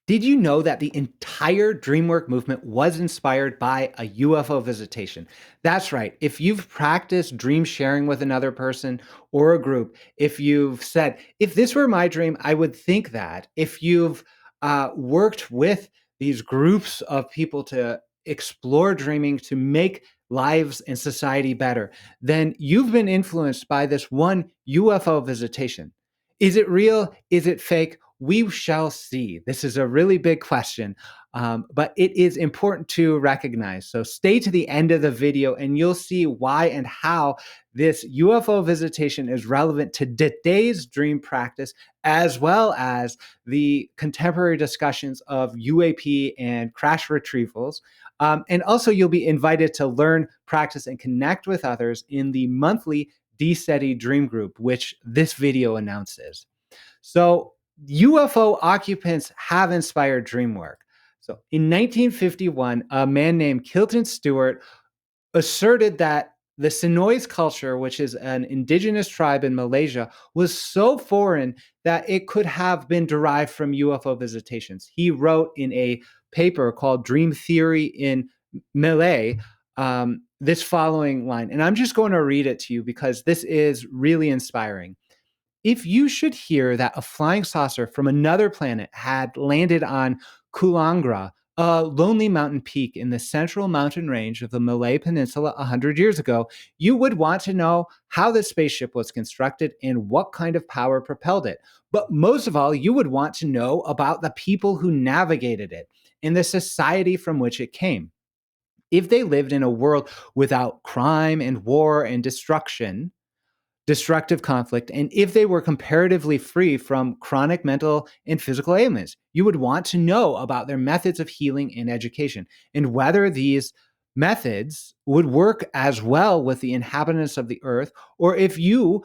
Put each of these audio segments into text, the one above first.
Did you know that the entire Dreamwork movement was inspired by a UFO visitation? That's right. If you've practiced dream sharing with another person or a group, if you've said, if this were my dream, I would think that, if you've worked with these groups of people to explore dreaming to make lives and society better, then you've been influenced by this one UFO visitation. Is it real? Is it fake? We shall see. This is a really big question, but it is important to recognize. So stay to the end of the video and you'll see why and how this UFO visitation is relevant to today's dream practice, as well as the contemporary discussions of UAP and crash retrievals. And also, you'll be invited to learn, practice, and connect with others in the monthly D-SETI Dream Group, which this video announces. So UFO occupants have inspired dream work. So in 1951, a man named Kilton Stewart asserted that the Senoi culture, which is an indigenous tribe in Malaysia, was so foreign that it could have been derived from UFO visitations. He wrote in a paper called Dream Theory in Malay this following line, and I'm just going to read it to you because this is really inspiring. If you should hear that a flying saucer from another planet had landed on Kulangra, a lonely mountain peak in the central mountain range of the Malay Peninsula 100 years ago, you would want to know how the spaceship was constructed and what kind of power propelled it. But most of all, you would want to know about the people who navigated it and the society from which it came. If they lived in a world without crime and war and destructive conflict, and if they were comparatively free from chronic mental and physical ailments, you would want to know about their methods of healing and education, and whether these methods would work as well with the inhabitants of the earth, or if you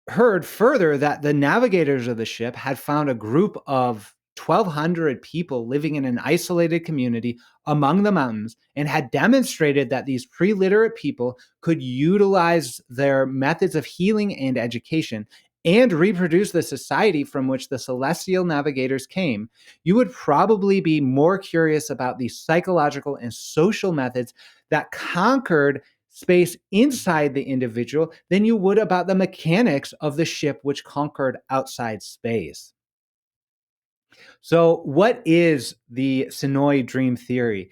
heard further that the navigators of the ship had found a group of 1,200 people living in an isolated community among the mountains and had demonstrated that these pre literate people could utilize their methods of healing and education and reproduce the society from which the celestial navigators came, you would probably be more curious about the psychological and social methods that conquered space inside the individual than you would about the mechanics of the ship which conquered outside space. So, what is the Senoi Dream Theory?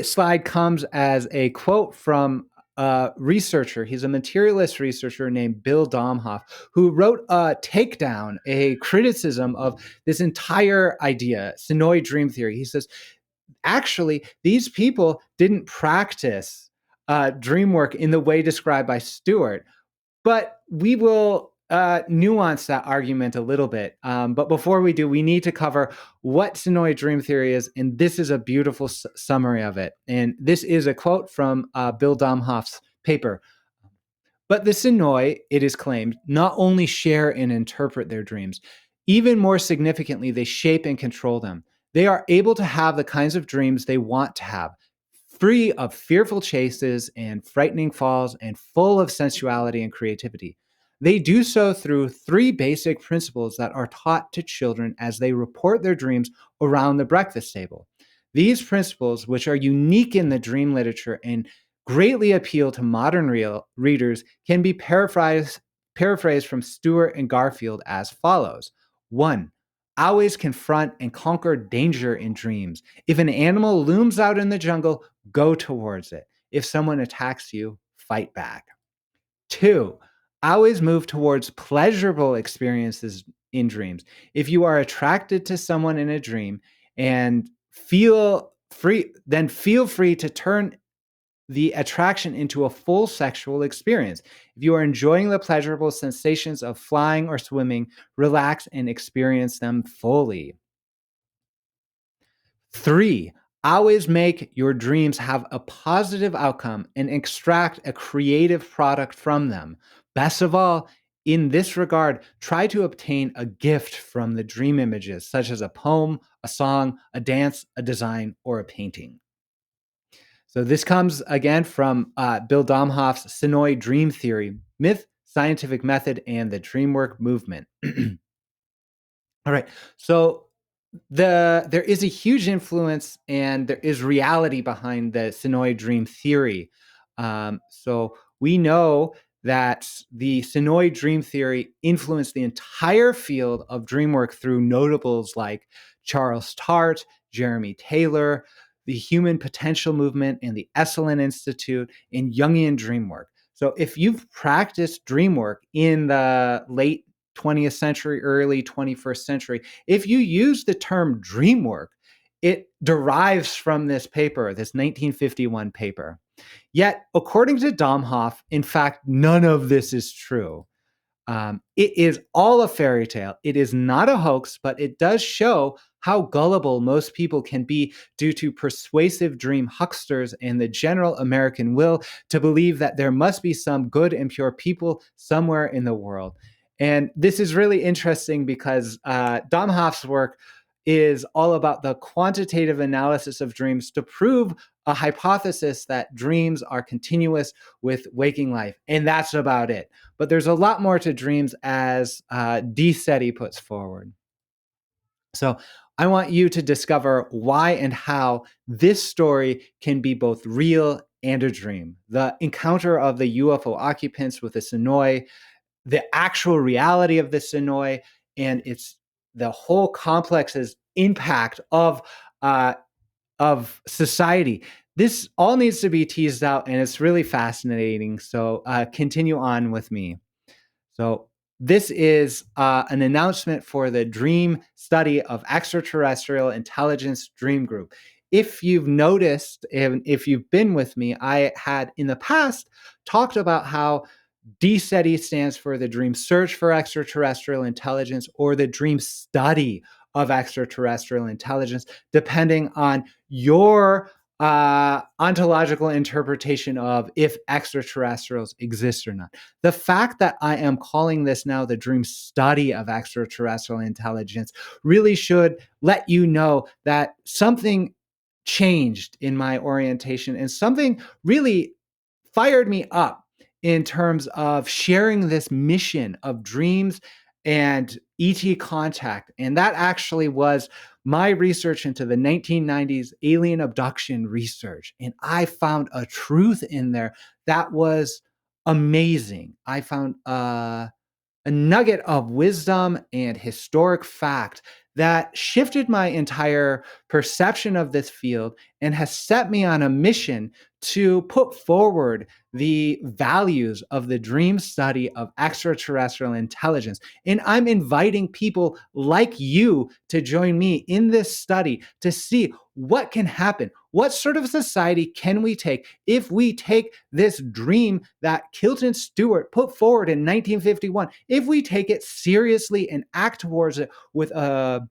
Slide comes as a quote from a researcher. He's a materialist researcher named Bill Domhoff, who wrote a takedown, a criticism of this entire idea, Senoi Dream Theory. He says, actually, these people didn't practice dream work in the way described by Stewart, but we will nuance that argument a little bit. But before we do, we need to cover what Senoi Dream Theory is, and this is a beautiful summary of it. And this is a quote from Bill Domhoff's paper. But the Senoi, it is claimed, not only share and interpret their dreams, even more significantly, they shape and control them. They are able to have the kinds of dreams they want to have, free of fearful chases and frightening falls and full of sensuality and creativity. They do so through three basic principles that are taught to children as they report their dreams around the breakfast table. These principles, which are unique in the dream literature and greatly appeal to modern readers, can be paraphrased from Stewart and Garfield as follows. 1. Always confront and conquer danger in dreams. If an animal looms out in the jungle, go towards it. If someone attacks you, fight back. 2. Always move towards pleasurable experiences in dreams. If you are attracted to someone in a dream and feel free, then feel free to turn the attraction into a full sexual experience. If you are enjoying the pleasurable sensations of flying or swimming, relax and experience them fully. 3, always make your dreams have a positive outcome and extract a creative product from them. Best of all, in this regard, try to obtain a gift from the dream images, such as a poem, a song, a dance, a design, or a painting. So this comes again from Bill Domhoff's Senoi Dream Theory, Myth, Scientific Method, and the Dreamwork Movement. All right. So there is a huge influence and there is reality behind the Senoi Dream Theory. So we know that the Senoi Dream Theory influenced the entire field of dream work through notables like Charles Tart, Jeremy Taylor, the Human Potential Movement, and the Esalen Institute in Jungian dream work. So if you've practiced dream work in the late 20th century, early 21st century, if you use the term dream work, it derives from this paper, this 1951 paper. Yet, according to Domhoff, in fact, none of this is true. It is all a fairy tale. It is not a hoax, but it does show how gullible most people can be due to persuasive dream hucksters and the general American will to believe that there must be some good and pure people somewhere in the world. And this is really interesting because Domhoff's work is all about the quantitative analysis of dreams to prove a hypothesis that dreams are continuous with waking life. And that's about it. But there's a lot more to dreams as D-SETI puts forward. So I want you to discover why and how this story can be both real and a dream. The encounter of the UFO occupants with the Senoi, the actual reality of the Senoi, and it's the whole complex's impact of society. This all needs to be teased out, and it's really fascinating. So continue on with me. So this is an announcement for the Dream Study of Extraterrestrial Intelligence Dream Group. If you've noticed, and if you've been with me, I had in the past talked about how D-SETI stands for the Dream Search for Extraterrestrial Intelligence or the Dream Study of Extraterrestrial Intelligence, depending on your ontological interpretation of if extraterrestrials exist or not. The fact that I am calling this now the Dream Study of Extraterrestrial Intelligence really should let you know that something changed in my orientation and something really fired me up in terms of sharing this mission of dreams and ET contact. And that actually was my research into the 1990s alien abduction research. And I found a truth in there that was amazing. I found a nugget of wisdom and historic fact that shifted my entire perception of this field and has set me on a mission to put forward the values of the dream study of extraterrestrial intelligence. And I'm inviting people like you to join me in this study to see what can happen. What sort of society can we take if we take this dream that Kilton Stewart put forward in 1951, if we take it seriously and act towards it with a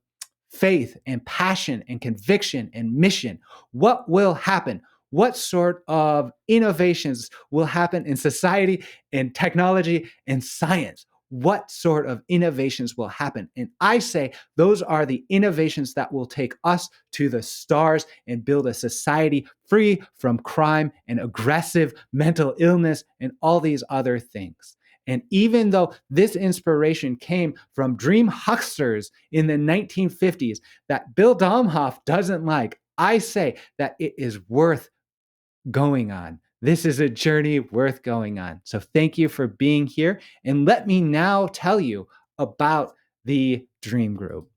faith and passion and conviction and mission? What will happen? What sort of innovations will happen in society, in technology, and science? What sort of innovations will happen? And I say those are the innovations that will take us to the stars and build a society free from crime and aggressive mental illness and all these other things. And even though this inspiration came from dream hucksters in the 1950s that Bill Domhoff doesn't like, I say that it is worth going on. This is a journey worth going on. So thank you for being here. And let me now tell you about the Dream Group.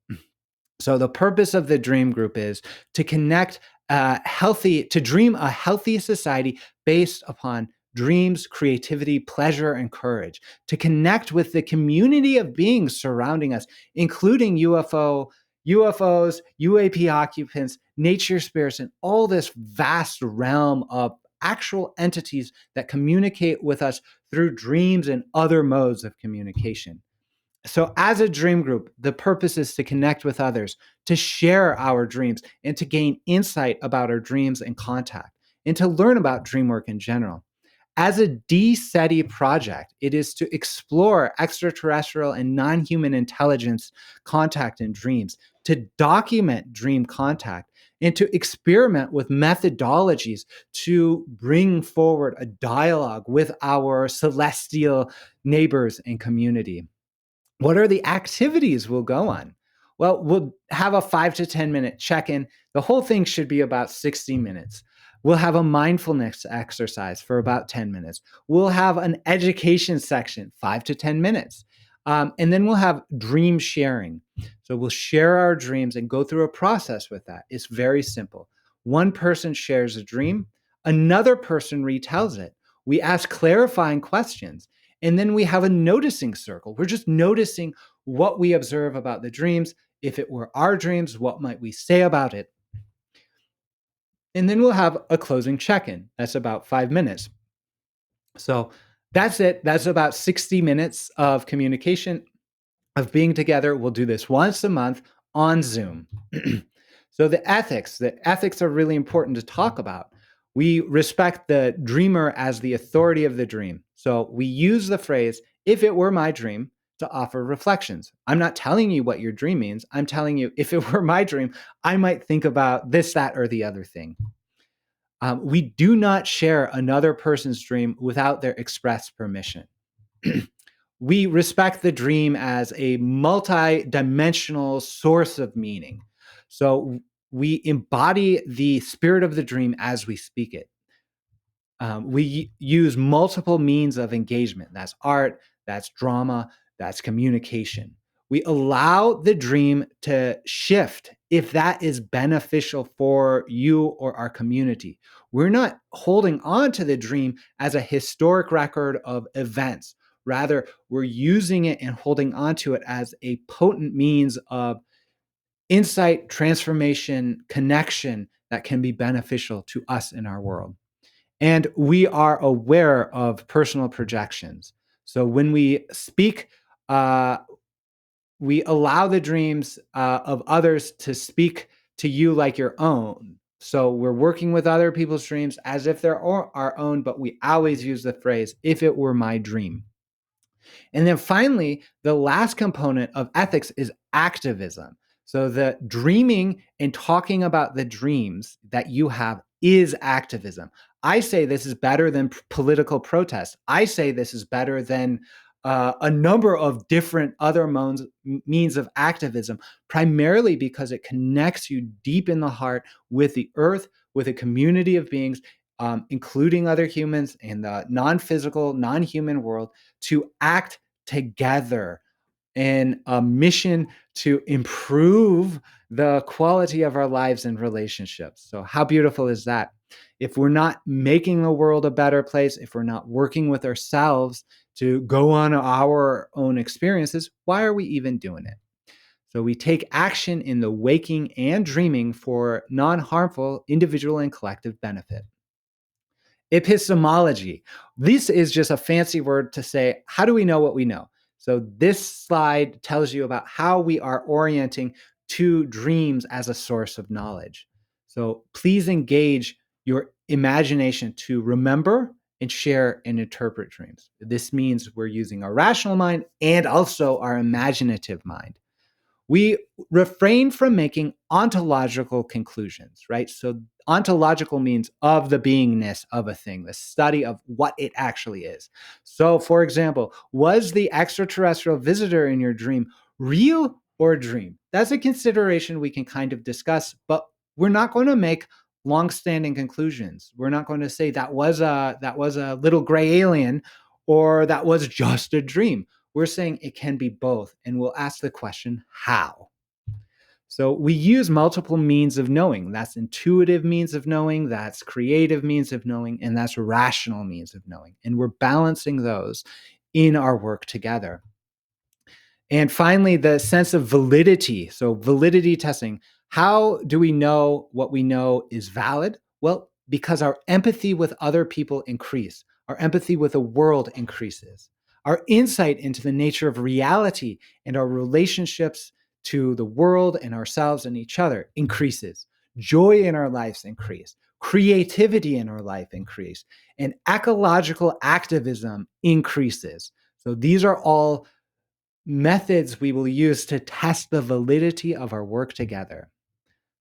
So the purpose of the Dream Group is to connect to dream a healthy society based upon dreams, creativity, pleasure, and courage, to connect with the community of beings surrounding us, including UFOs, UAP occupants, nature spirits, and all this vast realm of actual entities that communicate with us through dreams and other modes of communication. So, as a dream group, the purpose is to connect with others, to share our dreams, and to gain insight about our dreams and contact, and to learn about dream work in general. As a D-SETI project, it is to explore extraterrestrial and non-human intelligence contact in dreams, to document dream contact, and to experiment with methodologies to bring forward a dialogue with our celestial neighbors and community. What are the activities we'll go on? Well, we'll have a 5 to 10 minute check-in. The whole thing should be about 60 minutes. We'll have a mindfulness exercise for about 10 minutes. We'll have an education section, 5 to 10 minutes. And then we'll have dream sharing. So we'll share our dreams and go through a process with that. It's very simple. One person shares a dream, another person retells it. We ask clarifying questions, and then we have a noticing circle. We're just noticing what we observe about the dreams. If it were our dreams, what might we say about it? And then we'll have a closing check-in. That's about 5 minutes. So that's it. That's about 60 minutes of communication, of being together. We'll do this once a month on Zoom. So the ethics are really important to talk about. We respect the dreamer as the authority of the dream. So we use the phrase, if it were my dream, to offer reflections. I'm not telling you what your dream means. I'm telling you, if it were my dream, I might think about this, that, or the other thing. We do not share another person's dream without their express permission. We respect the dream as a multi-dimensional source of meaning. So we embody the spirit of the dream as we speak it. We use multiple means of engagement. That's art, that's drama, that's communication. We allow the dream to shift if that is beneficial for you or our community. We're not holding on to the dream as a historic record of events. Rather, we're using it and holding on to it as a potent means of insight, transformation, connection that can be beneficial to us in our world. And we are aware of personal projections. So when we speak, we allow the dreams of others to speak to you like your own. So we're working with other people's dreams as if they're our own, but we always use the phrase, if it were my dream. And then finally, the last component of ethics is activism. So the dreaming and talking about the dreams that you have is activism. I say this is better than political protest. I say this is better than a number of different other means of activism, primarily because it connects you deep in the heart with the earth, with a community of beings, including other humans in the non-physical, non-human world, to act together in a mission to improve the quality of our lives and relationships. So how beautiful is that? If we're not making the world a better place, if we're not working with ourselves to go on our own experiences, why are we even doing it? So we take action in the waking and dreaming for non-harmful individual and collective benefit. Epistemology. This is just a fancy word to say, how do we know what we know? So this slide tells you about how we are orienting to dreams as a source of knowledge. So please engage your imagination to remember and share and interpret dreams. This means we're using our rational mind and also our imaginative mind. We refrain from making ontological conclusions, right? So ontological means of the beingness of a thing, the study of what it actually is. So, for example, was the extraterrestrial visitor in your dream real or a dream? That's a consideration we can kind of discuss, but we're not going to make long-standing conclusions. We're not going to say that was a little gray alien or that was just a dream. We're saying it can be both, and we'll ask the question, how? So we use multiple means of knowing. That's intuitive means of knowing, that's creative means of knowing, and that's rational means of knowing. And we're balancing those in our work together. And finally, the sense of validity. So validity testing. How do we know what we know is valid? Well, because our empathy with other people increase. Our empathy with the world increases. Our insight into the nature of reality and our relationships to the world and ourselves and each other increases. Joy in our lives increase. Creativity in our life increase. And ecological activism increases. So these are all methods we will use to test the validity of our work together.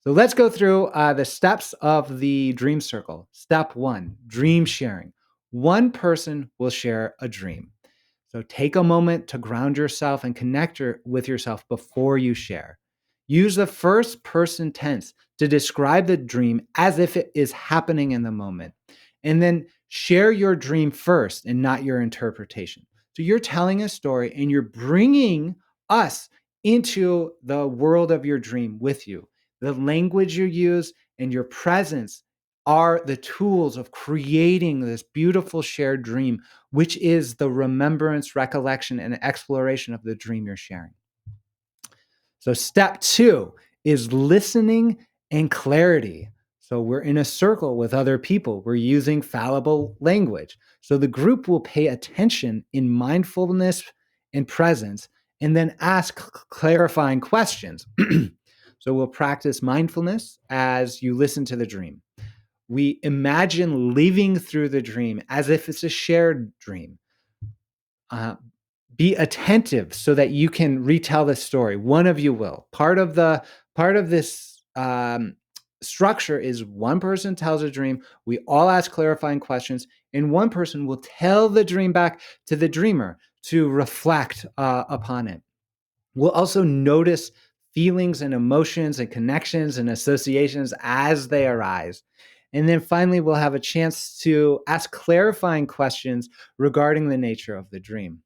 So let's go through the steps of the dream circle. Step 1, dream sharing. One person will share a dream. So take a moment to ground yourself and connect with yourself before you share. Use the first person tense to describe the dream as if it is happening in the moment. And then share your dream first and not your interpretation. So you're telling a story and you're bringing us into the world of your dream with you. The language you use and your presence are the tools of creating this beautiful shared dream, which is the remembrance, recollection, and exploration of the dream you're sharing. So, step 2 is listening and clarity. So, we're in a circle with other people. We're using fallible language. So, the group will pay attention in mindfulness and presence and then ask clarifying questions. So, we'll practice mindfulness as you listen to the dream. We imagine living through the dream as if it's a shared dream. Uh, be attentive so that you can retell the story. One of you will. Part of this structure is one person tells a dream. We all ask clarifying questions, and one person will tell the dream back to the dreamer to reflect upon it. We'll also notice feelings and emotions and connections and associations as they arise. And then finally, we'll have a chance to ask clarifying questions regarding the nature of the dream.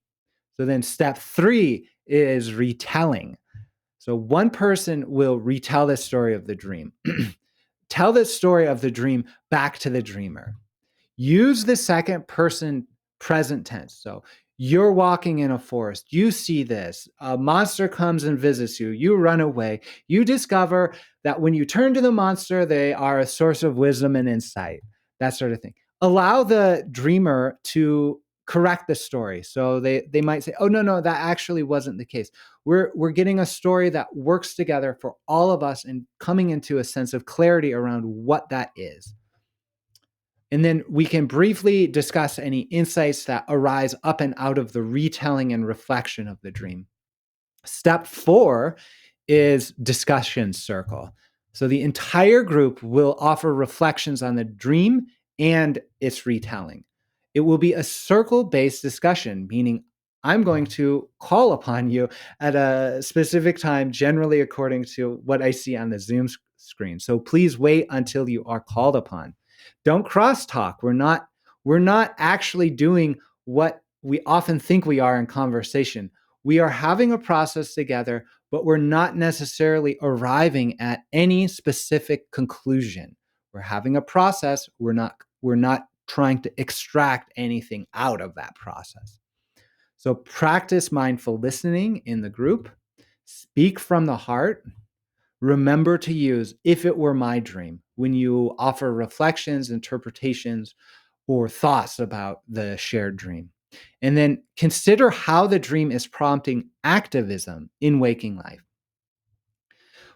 So then step 3 is retelling. So one person will retell the story of the dream. Tell the story of the dream back to the dreamer. Use the second person present tense. So you're walking in a forest. You see this. A monster comes and visits you. You run away. You discover that when you turn to the monster, they are a source of wisdom and insight, that sort of thing. Allow the dreamer to correct the story. So they might say, oh, no, that actually wasn't the case. We're getting a story that works together for all of us and coming into a sense of clarity around what that is. And then we can briefly discuss any insights that arise up and out of the retelling and reflection of the dream. Step 4 is discussion circle. So the entire group will offer reflections on the dream and its retelling. It will be a circle-based discussion, meaning I'm going to call upon you at a specific time, generally according to what I see on the Zoom screen. So please wait until you are called upon. Don't crosstalk. We're not actually doing what we often think we are in conversation. We are having a process together, but we're not necessarily arriving at any specific conclusion. We're having a process. We're not trying to extract anything out of that process. So practice mindful listening in the group. Speak from the heart. Remember to use "if it were my dream" when you offer reflections, interpretations, or thoughts about the shared dream. And then consider how the dream is prompting activism in waking life.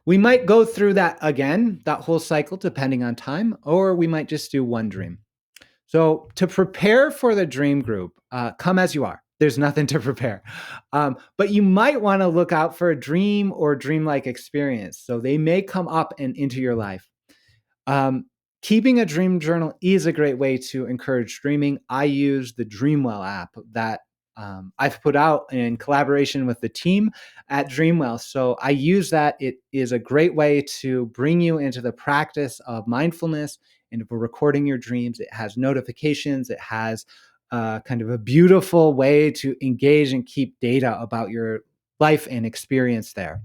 We might go through that again, that whole cycle, depending on time, or we might just do one dream. So, to prepare for the dream group, come as you are. There's nothing to prepare. But you might want to look out for a dream or dreamlike experience. So, they may come up and into your life. Um, Keeping a dream journal is a great way to encourage dreaming. I use the Dreamwell app that I've put out in collaboration with the team at Dreamwell. So I use that. It is a great way to bring you into the practice of mindfulness and for recording your dreams. It has notifications. It has kind of a beautiful way to engage and keep data about your life and experience there.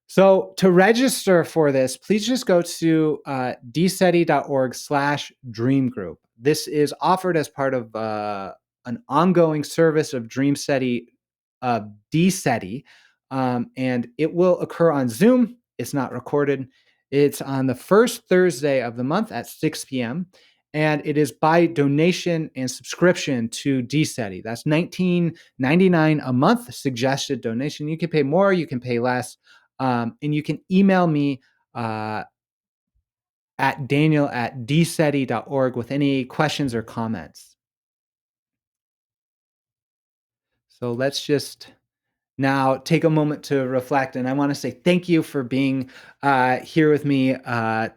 So to register for this, please just go to dseti.org/dream group. This is offered as part of an ongoing service of D-SETI, and it will occur on Zoom. It's not recorded. It's on the first Thursday of the month at 6 p.m., and it is by donation and subscription to D-SETI. That's $19.99 a month suggested donation. You can pay more, you can pay less. And you can email me at daniel@dseti.org with any questions or comments. So let's just now take a moment to reflect. And I want to say thank you for being here with me.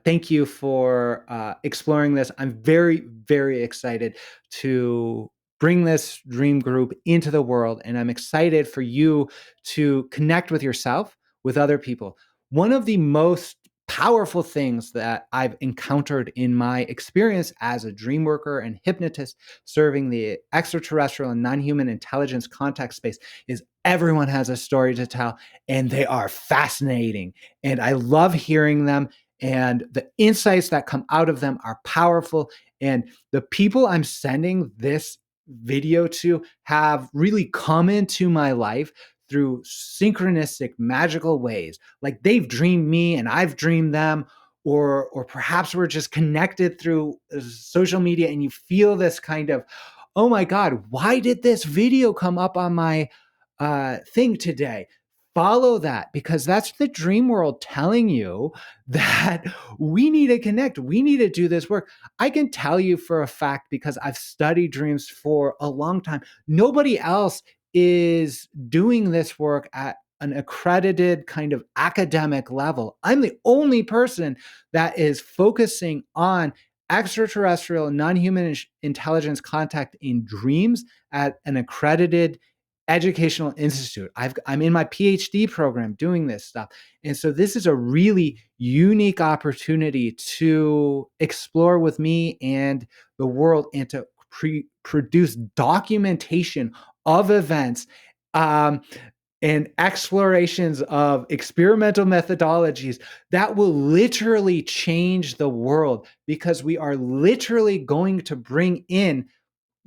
Thank you for exploring this. I'm very, very excited to bring this dream group into the world. And I'm excited for you to connect with yourself, with other people. One of the most powerful things that I've encountered in my experience as a dream worker and hypnotist serving the extraterrestrial and non-human intelligence contact space is everyone has a story to tell, and they are fascinating. And I love hearing them, and the insights that come out of them are powerful. And the people I'm sending this video to have really come into my life through synchronistic, magical ways. Like they've dreamed me and I've dreamed them, or perhaps we're just connected through social media, and you feel this kind of, oh my God, why did this video come up on my thing today? Follow that, because that's the dream world telling you that we need to connect. We need to do this work. I can tell you for a fact, because I've studied dreams for a long time, nobody else is doing this work at an accredited kind of academic level. I'm the only person that is focusing on extraterrestrial non-human intelligence contact in dreams at an accredited educational institute. I'm in my PhD program doing this stuff. And so this is a really unique opportunity to explore with me and the world, and to produce documentation of events, and explorations of experimental methodologies that will literally change the world, because we are literally going to bring in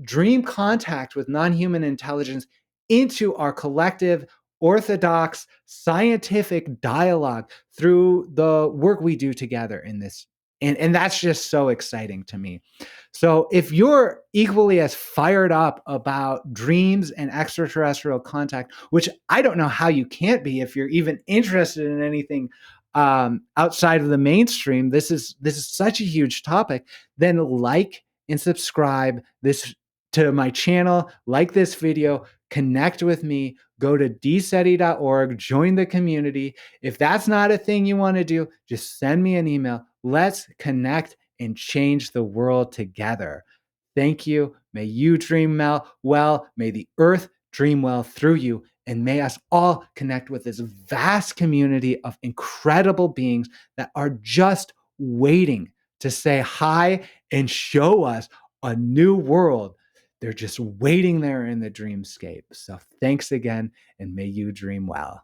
dream contact with non-human intelligence into our collective orthodox scientific dialogue through the work we do together in this. And that's just so exciting to me. So if you're equally as fired up about dreams and extraterrestrial contact, which I don't know how you can't be if you're even interested in anything outside of the mainstream, this is such a huge topic, then like and subscribe this to my channel, like this video, connect with me, go to dseti.org, join the community. If that's not a thing you want to do, just send me an email. Let's connect and change the world together. Thank you. May you dream well. May the earth dream well through you. And may us all connect with this vast community of incredible beings that are just waiting to say hi and show us a new world. They're just waiting there in the dreamscape. So thanks again, and may you dream well.